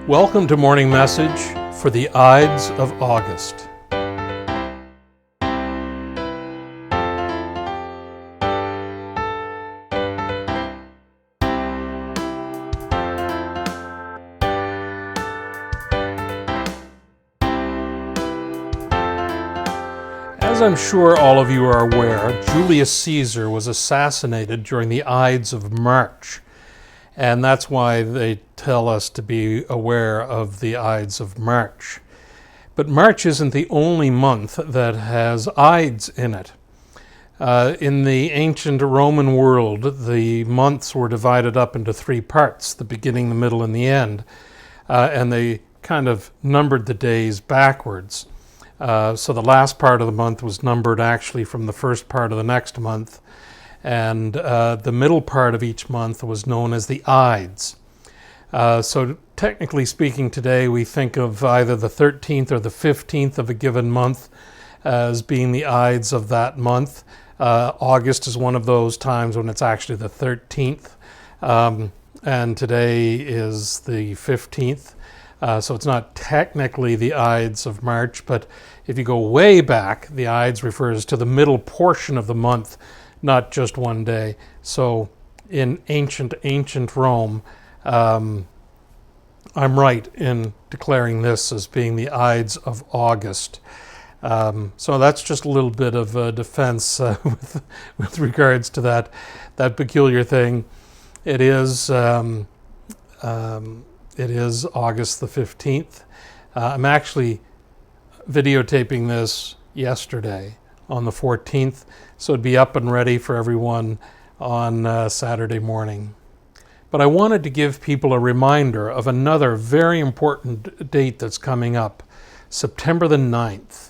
Welcome to Morning Message for the Ides of August. As I'm sure all of you are aware, Julius Caesar was assassinated during the Ides of March. And that's why they tell us to be aware of the Ides of March. But March isn't the only month that has Ides in it. In the ancient Roman world, the months were divided up into three parts, the beginning, the middle, and the end. And they kind of numbered the days backwards. So the last part of the month was numbered actually from the first part of the next month. And the middle part of each month was known as the Ides. So technically speaking, today we think of either the 13th or the 15th of a given month as being the Ides of that month. August is one of those times when it's actually the 13th, and today is the 15th. So it's not technically the Ides of March, but if you go way back, the Ides refers to the middle portion of the month, not just one day. So in ancient Rome, I'm right in declaring this as being the Ides of August. So that's just a little bit of a defense with regards to that peculiar thing. It is August the 15th. I'm actually videotaping this yesterday on the 14th, so it'd be up and ready for everyone on Saturday morning. But I wanted to give people a reminder of another very important date that's coming up, September the 9th.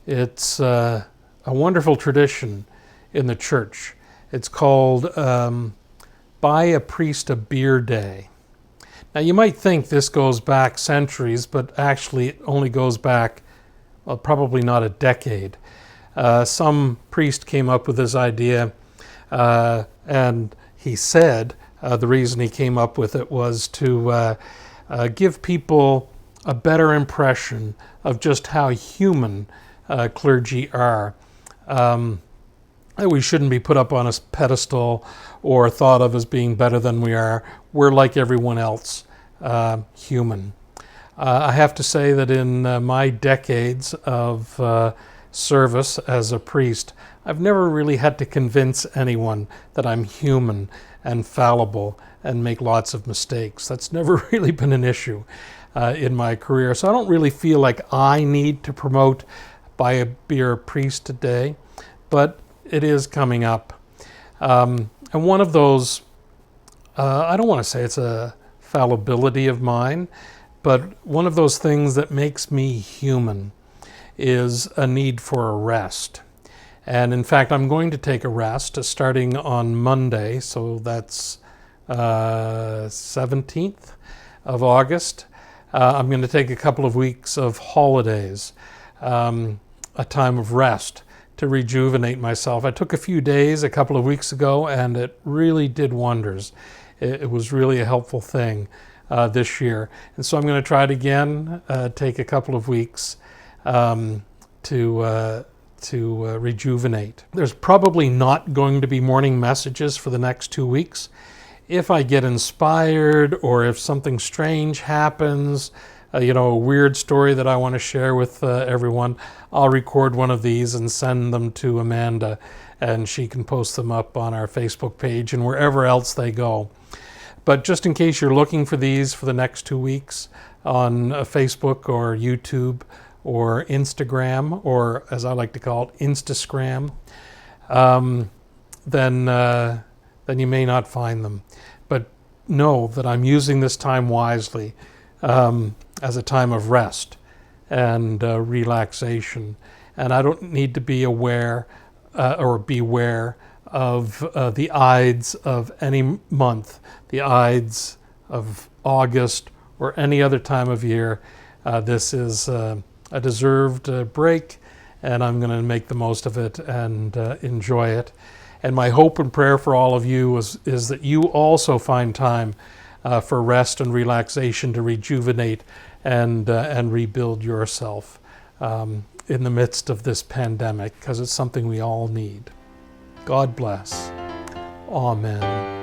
It's a wonderful tradition in the church. It's called Buy a Priest a Beer Day. Now you might think this goes back centuries, but actually it only goes back, well, probably not a decade. Some priest came up with this idea, and he said the reason he came up with it was to give people a better impression of just how human clergy are. We shouldn't be put up on a pedestal or thought of as being better than we are. We're like everyone else, human. I have to say that in my decades of service as a priest, I've never really had to convince anyone that I'm human and fallible and make lots of mistakes. That's never really been an issue in my career. So I don't really feel like I need to promote Buy a Beer Priest today, but it is coming up. And one of those, I don't want to say it's a fallibility of mine, but one of those things that makes me human is a need for a rest. And in fact, I'm going to take a rest starting on Monday, so that's 17th of August. I'm going to take a couple of weeks of holidays, a time of rest to rejuvenate myself. I took a few days a couple of weeks ago, and it really did wonders. It was really a helpful thing this year. And so I'm going to try it again, take a couple of weeks to rejuvenate. There's probably not going to be morning messages for the next 2 weeks. If I get inspired or if something strange happens, a weird story that I want to share with everyone, I'll record one of these and send them to Amanda, and she can post them up on our Facebook page and wherever else they go. But just in case you're looking for these for the next 2 weeks on Facebook or YouTube or Instagram, or as I like to call it, Instascram, then you may not find them. But know that I'm using this time wisely as a time of rest and relaxation. And I don't need to be aware or beware of the Ides of any month, the Ides of August or any other time of year. This is a deserved break, and I'm going to make the most of it and enjoy it. And my hope and prayer for all of you is that you also find time for rest and relaxation, to rejuvenate and rebuild yourself in the midst of this pandemic, because it's something we all need. God bless. Amen.